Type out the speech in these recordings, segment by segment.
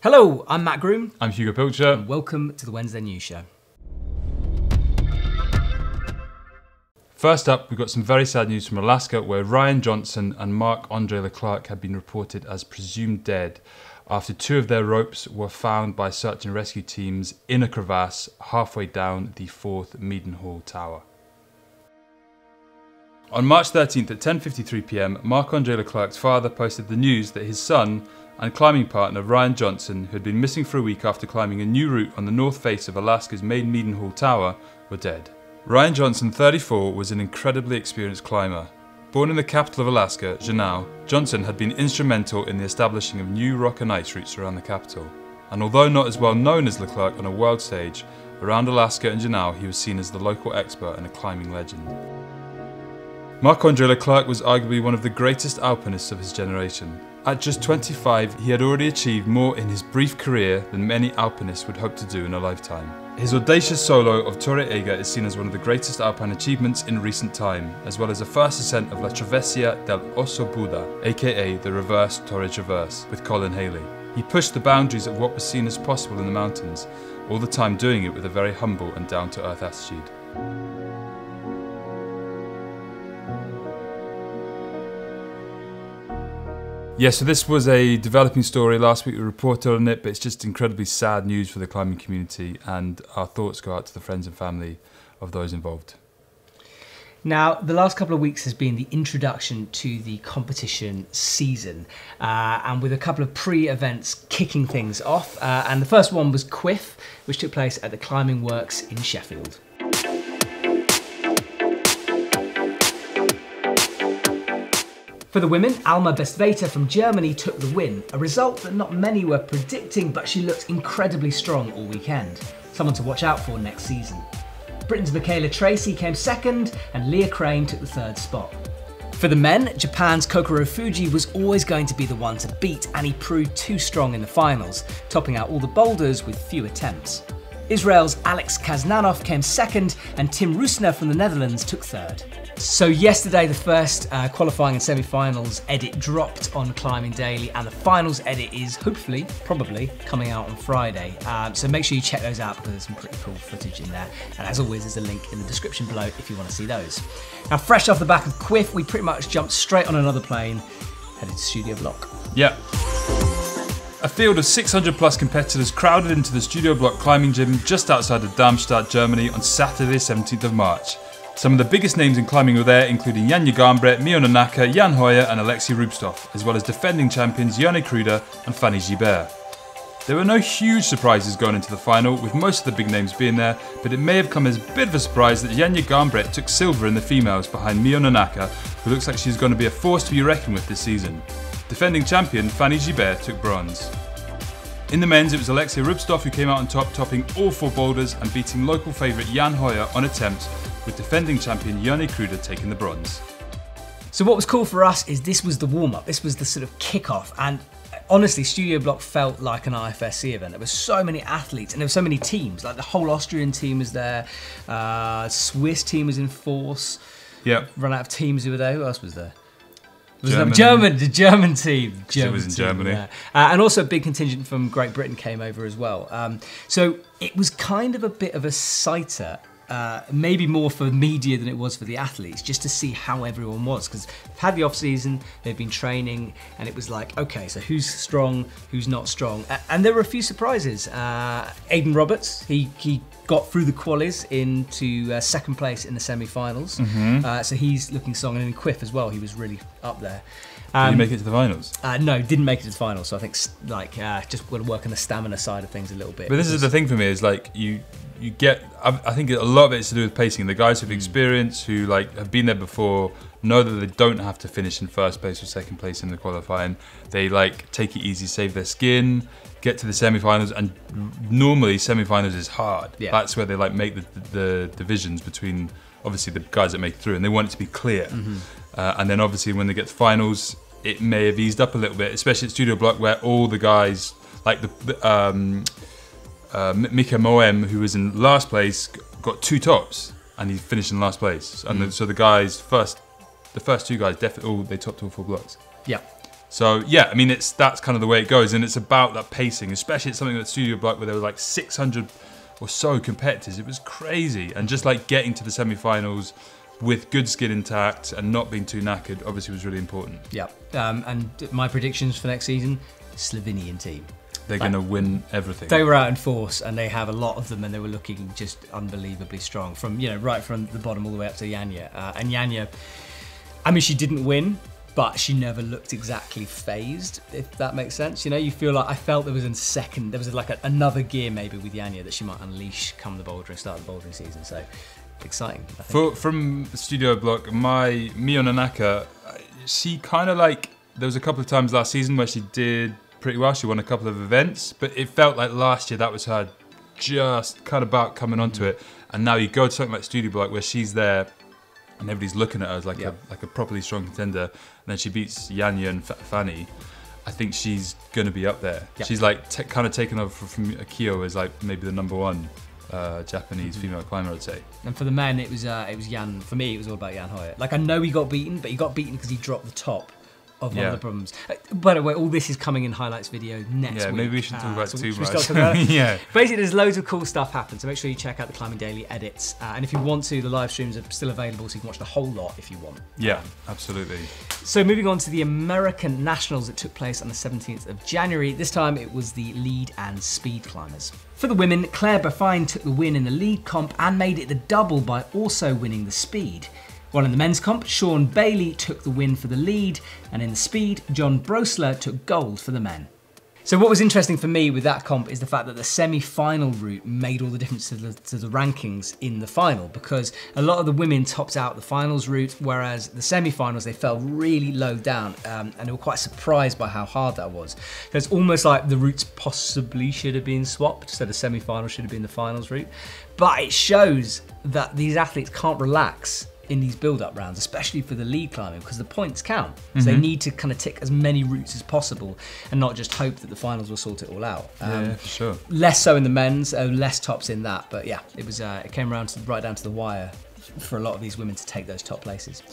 Hello, I'm Matt Groom. I'm Hugo Pilcher. And welcome to the Wednesday News Show. First up, we've got some very sad news from Alaska where Ryan Johnson and Marc-Andre Leclerc have been reported as presumed dead after two of their ropes were found by search and rescue teams in a crevasse halfway down the 4th Meadenhall Tower. On March 13th at 10:53 PM, Marc-Andre Leclerc's father posted the news that his son and climbing partner Ryan Johnson, who had been missing for a week after climbing a new route on the north face of Alaska's main Meadenhall Tower, were dead. Ryan Johnson, 34, was an incredibly experienced climber. Born in the capital of Alaska, Juneau, Johnson had been instrumental in the establishing of new rock and ice routes around the capital. And although not as well known as Leclerc on a world stage, around Alaska and Juneau he was seen as the local expert and a climbing legend. Marc-Andre Leclerc was arguably one of the greatest alpinists of his generation. At just 25, he had already achieved more in his brief career than many alpinists would hope to do in a lifetime. His audacious solo of Torre Eiga is seen as one of the greatest alpine achievements in recent time, as well as a first ascent of La Travessia del Osso Buda, aka the Reverse Torre Traverse, with Colin Haley. He pushed the boundaries of what was seen as possible in the mountains, all the time doing it with a very humble and down-to-earth attitude. Yeah, so this was a developing story. Last week we reported on it, but it's just incredibly sad news for the climbing community, and our thoughts go out to the friends and family of those involved. Now, the last couple of weeks has been the introduction to the competition season, and with a couple of pre-events kicking things off. And the first one was Quiff, which took place at the Climbing Works in Sheffield. For the women, Alma Bestveter from Germany took the win, a result that not many were predicting, but she looked incredibly strong all weekend. Someone to watch out for next season. Britain's Michaela Tracy came second, and Leah Crane took the third spot. For the men, Japan's Kokoro Fuji was always going to be the one to beat, and he proved too strong in the finals, topping out all the boulders with few attempts. Israel's Alex Kaznanov came second, and Tim Roosner from the Netherlands took third. So yesterday, the first qualifying and semi-finals edit dropped on Climbing Daily, and the finals edit is hopefully, probably, coming out on Friday. So make sure you check those out because there's some pretty cool footage in there. And as always, there's a link in the description below if you want to see those. Now, fresh off the back of Quiff, we pretty much jumped straight on another plane, headed to Studio Block. Yeah. A field of 600 plus competitors crowded into the Studio Block climbing gym just outside of Darmstadt, Germany on Saturday, 17th of March. Some of the biggest names in climbing were there, including Janja Garnbret, Mio Nonaka, Jan Hoyer and Alexei Rubtsov, as well as defending champions Yannick Kruder and Fanny Gibert. There were no huge surprises going into the final, with most of the big names being there, but it may have come as a bit of a surprise that Janja Garnbret took silver in the females behind Mio Nonaka, who looks like she's going to be a force to be reckoned with this season. Defending champion Fanny Gibert took bronze. In the men's, it was Alexei Rubtsov who came out on top, topping all 4 boulders and beating local favourite Jan Hoyer on attempts, with defending champion Yannick Kruder taking the bronze. So what was cool for us is this was the warm-up, this was the sort of kick-off, and honestly, Studio Block felt like an IFSC event. There were so many athletes and there were so many teams, like the whole Austrian team was there, Swiss team was in force. Yep. Run out of teams who were there. Who else was there? The German team. It was in Germany. Yeah. And also a big contingent from Great Britain came over as well. So it was kind of a bit of a sighter, maybe more for media than it was for the athletes, just to see how everyone was, because they've had the off season, they've been training, and it was like, okay, so who's strong, who's not strong, and there were a few surprises. Aidan Roberts, he got through the qualies into second place in the semi-finals, so he's looking strong, and in Quiff as well, he was really up there. Did he make it to the finals? No, didn't make it to the finals, so I think just got to work on the stamina side of things a little bit. But this is the thing for me, is like you get, I think a lot of it is to do with pacing. The guys who've experience, who have been there before, know that they don't have to finish in first place or second place in the qualifying. They take it easy, save their skin, get to the semi-finals, and normally semi-finals is hard. Yeah. That's where they make the divisions between obviously the guys that make it through, and they want it to be clear. And then obviously when they get to finals, it may have eased up a little bit, especially at Studio Block, where all the guys, like Mika Moem, who was in last place, got 2 tops, and he finished in last place. And so the guys, the first 2 guys, definitely they topped all 4 blocks. Yeah. So yeah, I mean, that's kind of the way it goes, and it's about that pacing, especially at something like Studio Block where there were like 600 or so competitors. It was crazy, and just like getting to the semi-finals with good skin intact and not being too knackered obviously was really important. Yeah, and my predictions for next season, Slovenian team. They're going to win everything. They were out in force, and they have a lot of them, and they were looking just unbelievably strong from, you know, right from the bottom all the way up to Janja. And Janja, I mean, she didn't win, but she never looked exactly phased, if that makes sense. You know, you feel like, I felt there was like another gear maybe with Janja that she might unleash come the start of the bouldering season. So exciting. I think. From Studio Block, Mio Nanaka, she kind of like, there was a couple of times last season where she did pretty well. She won a couple of events, but it felt like last year that was her just kind of about coming onto it. And now you go to something like Studio Block where she's there and everybody's looking at her as like a properly strong contender, and then she beats Janja and Fanny. I think she's going to be up there. Yep. She's like kind of taken over from Akio as like maybe the #1 Japanese female climber, I'd say. And for the men, it was Jan. For me, it was all about Jan Hoyt. Like, I know he got beaten, but he got beaten because he dropped the top of one of the problems. By the way, all this is coming in highlights video next week. Yeah, maybe we shouldn't talk about too much. Yeah. Basically, there's loads of cool stuff happen, so make sure you check out the Climbing Daily edits. And if you want to, the live streams are still available, so you can watch the whole lot if you want. Yeah, absolutely. So moving on to the American Nationals that took place on the 17th of January. This time it was the lead and speed climbers. For the women, Claire Buffine took the win in the lead comp and made it the double by also winning the speed. While in the men's comp, Sean Bailey took the win for the lead, and in the speed, John Brosler took gold for the men. So what was interesting for me with that comp is the fact that the semi-final route made all the difference to the rankings in the final, because a lot of the women topped out the finals route, whereas the semi-finals, they fell really low down, and they were quite surprised by how hard that was. So it's almost like the routes possibly should have been swapped, so the semi-final should have been the finals route. But it shows that these athletes can't relax in these build-up rounds, especially for the lead climbing, because the points count. So they need to kind of tick as many routes as possible and not just hope that the finals will sort it all out. Yeah, for sure. Less so in the men's, less tops in that, but yeah, it came around right down to the wire for a lot of these women to take those top places.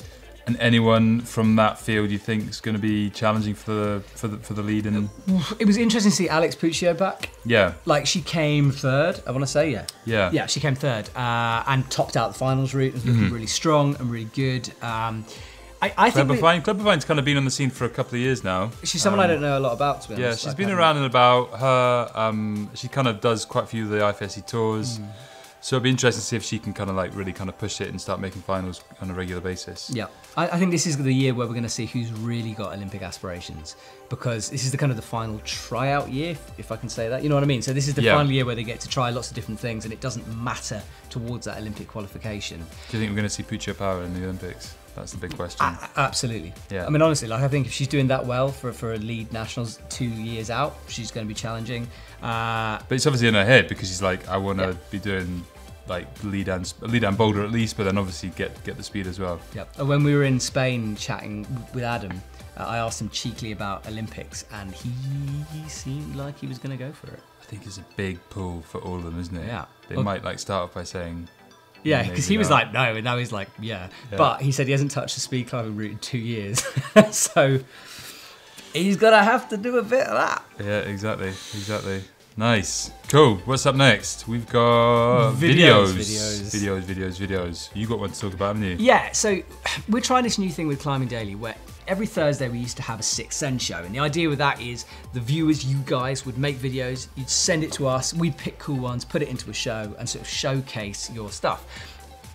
And anyone from that field you think is going to be challenging for the lead? And it was interesting to see Alex Puccio back. Yeah, like she came third. I want to say yeah, she came third and topped out the finals route. It was looking really strong and really good. I think Claire Buffine's kind of been on the scene for a couple of years now. She's someone I don't know a lot about, to be honest. Yeah, she's been around and about. Her, she kind of does quite a few of the IFSC tours. So it'll be interesting to see if she can kind of like really kind of push it and start making finals on a regular basis. Yeah, I think this is the year where we're going to see who's really got Olympic aspirations, because this is the kind of the final tryout year, if I can say that. You know what I mean? So this is the final year where they get to try lots of different things, and it doesn't matter towards that Olympic qualification. Do you think we're going to see Puccio Power in the Olympics? That's the big question. Absolutely. Yeah. I mean, honestly, like I think if she's doing that well for a lead nationals 2 years out, she's going to be challenging. But it's obviously in her head, because she's like, I want to be doing like lead and boulder at least, but then obviously get the speed as well. Yep. When we were in Spain chatting with Adam, I asked him cheekily about Olympics, and he seemed like he was going to go for it. I think it's a big pull for all of them, isn't it? Yeah. They might like start off by saying, yeah, because he was like, no, and now he's like, yeah. But he said he hasn't touched the speed climbing route in 2 years. So he's going to have to do a bit of that. Yeah, exactly. Nice. Cool. What's up next? We've got videos. You got one to talk about, haven't you? Yeah, so we're trying this new thing with Climbing Daily where every Thursday we used to have a 6th Sense show, and the idea with that is the viewers, you guys, would make videos, you'd send it to us, we'd pick cool ones, put it into a show and sort of showcase your stuff.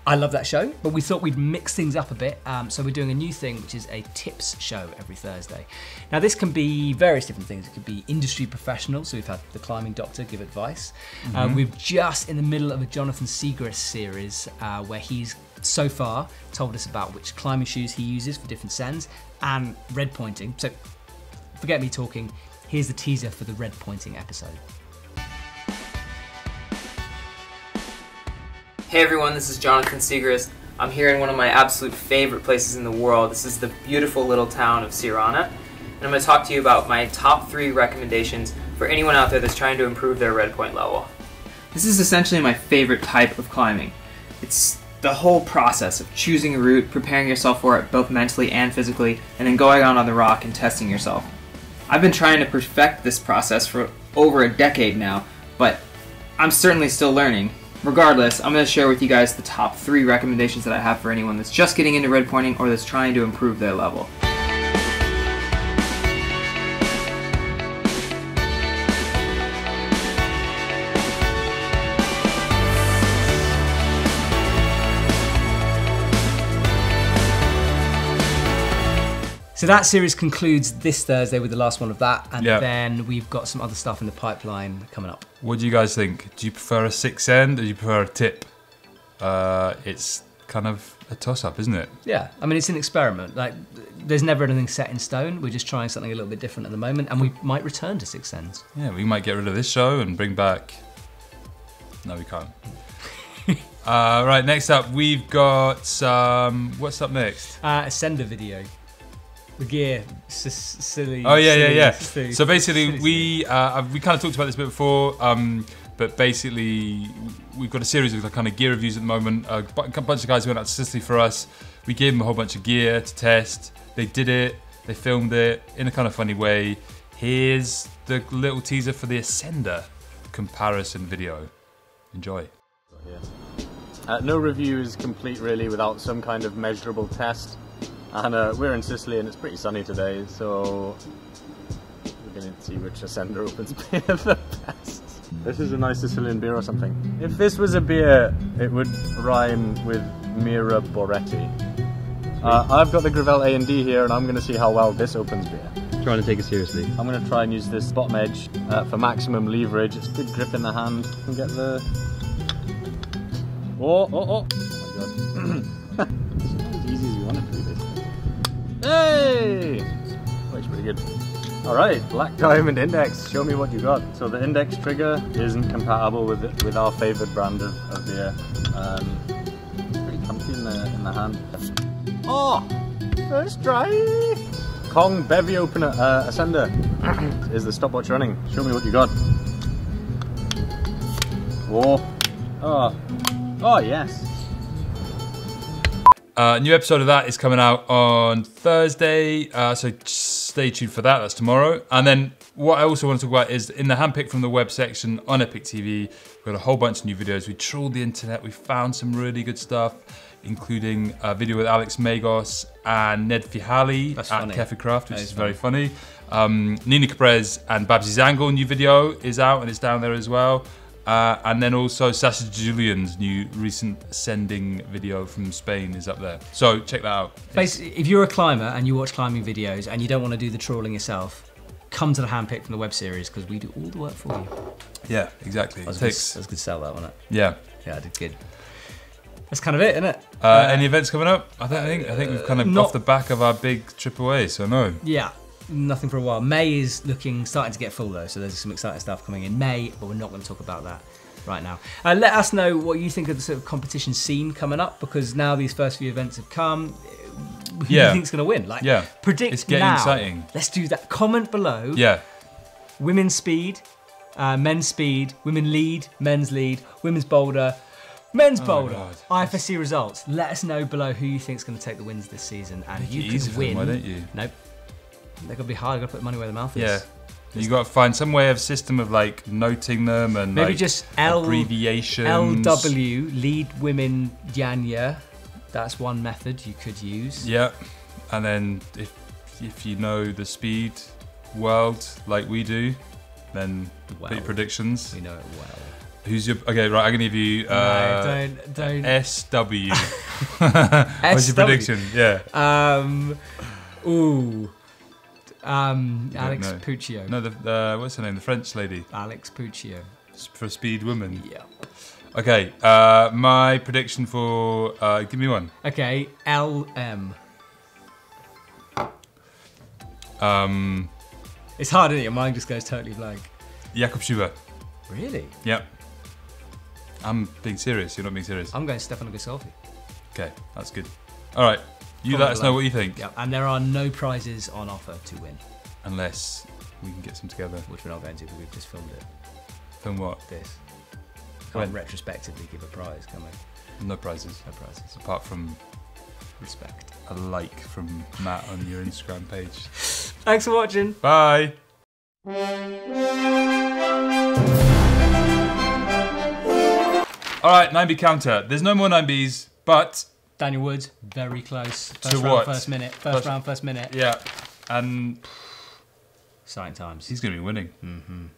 I love that show, but we thought we'd mix things up a bit, so we're doing a new thing, which is a tips show every Thursday. Now this can be various different things. It could be industry professionals, so we've had the climbing doctor give advice. We're just in the middle of a Jonathan Siegrist series where he's so far told us about which climbing shoes he uses for different sends and red pointing. So forget me talking, here's the teaser for the red pointing episode. Hey everyone, this is Jonathan Siegrist. I'm here in one of my absolute favorite places in the world. This is the beautiful little town of Sirana. And I'm going to talk to you about my top 3 recommendations for anyone out there that's trying to improve their red point level. This is essentially my favorite type of climbing. It's the whole process of choosing a route, preparing yourself for it both mentally and physically, and then going out on the rock and testing yourself. I've been trying to perfect this process for over a decade now, but I'm certainly still learning. Regardless, I'm going to share with you guys the top 3 recommendations that I have for anyone that's just getting into red pointing or that's trying to improve their level. So that series concludes this Thursday with the last one of that, and Yeah. then we've got some other stuff in the pipeline coming up. What do you guys think? Do you prefer a 6 end or do you prefer a tip? It's kind of a toss-up, isn't it? Yeah, I mean, it's an experiment. Like, there's never anything set in stone. We're just trying something a little bit different at the moment, and we might return to 6 ends. Yeah, we might get rid of this show and bring back... No, we can't. Right, next up, we've got some... What's up next? A sender video. The gear, silly. Oh yeah. Silly, So basically, silly. we kind of talked about this a bit before, but basically we've got a series of kind of gear reviews at the moment. A bunch of guys went out to Sicily for us. We gave them a whole bunch of gear to test. They did it. They filmed it in a kind of funny way. Here's the little teaser for the Ascender comparison video. Enjoy. No review is complete really without some kind of measurable test. And we're in Sicily and it's pretty sunny today, so we're going to see which Ascender opens beer the best. This is a nice Sicilian beer or something. If this was a beer, it would rhyme with Mira Boretti. I've got the Gravel A&D here and I'm going to see how well this opens beer. Trying to take it seriously. I'm going to try and use this bottom edge for maximum leverage. It's good grip in the hand. You can get the... Oh my god. It's not as easy as you want it to be, basically. Hey! Looks pretty good. Alright, Black Diamond Index. Show me what you got. So the index trigger isn't compatible with our favourite brand of beer. It's pretty comfy in the hand. Oh! First try! Kong Bevy Opener Ascender. Is the stopwatch running? Show me what you got. Whoa. Oh yes. New episode of that is coming out on Thursday, so stay tuned for that. That's tomorrow. And then what I also want to talk about is in the handpick from the web section on EpicTV, we've got a whole bunch of new videos. We trawled the internet, we found some really good stuff, including a video with Alex Magos and Ned Fihali at Cafe Craft, which is very funny. Nina Caprez and Babsy Zangle new video is out and it's down there as well. And then also Sasha Julian's new recent sending video from Spain is up there. So check that out. Basically, if you're a climber and you watch climbing videos and you don't want to do the trawling yourself, come to the handpick from the web series because we do all the work for you. Yeah, exactly. That's a good sell, that, wasn't it? Yeah. Yeah, I did good. That's kind of it, isn't it? Any events coming up? I think we've kind of off the back of our big trip away, so no. Yeah. Nothing for a while. May is starting to get full though, so there's some exciting stuff coming in May, but we're not going to talk about that right now. Let us know what you think of the sort of competition scene coming up, because now these first few events have come. Who do you think's going to win? Like, predict it's getting now. Exciting. Let's do that. Comment below. Yeah. Women's speed, men's speed, women lead, men's lead, women's boulder, men's boulder, IFSC results. Let us know below who you think is going to take the wins this season, and you can win. Why don't you? Nope. They're gonna be hard. You've got to put money where the mouth is. Yeah. You got to find some way of system of like noting them and maybe like just abbreviations. LW lead women Yanya. That's one method you could use. Yeah. And then if you know the speed world like we do, then put your predictions. We know it well. Who's your okay? Right, I'm gonna give you no, don't. SW. What's your prediction? Yeah. Alex Puccio. No, the what's her name? The French lady. Alex Puccio. For speed woman. Yeah. Okay. My prediction for give me one. Okay. LM. It's hard, isn't it? Your mind just goes totally blank. Jakob Schubert. Really? Yep. I'm being serious. You're not being serious. I'm going Stefano Ghisolfi. Okay, that's good. All right. You let us know what you think. Yeah, and there are no prizes on offer to win. Unless we can get some together. Which we're not going to, because we've just filmed it. Film what? This. Can't retrospectively give a prize, can we? No prizes. No prizes. Apart from respect. A like from Matt on your Instagram page. Thanks for watching. Bye. Alright, 9B counter. There's no more 9Bs, but... Daniel Woods, very close. First to round, what? first minute. First round, first minute. Yeah. And... Exciting times. He's going to be winning.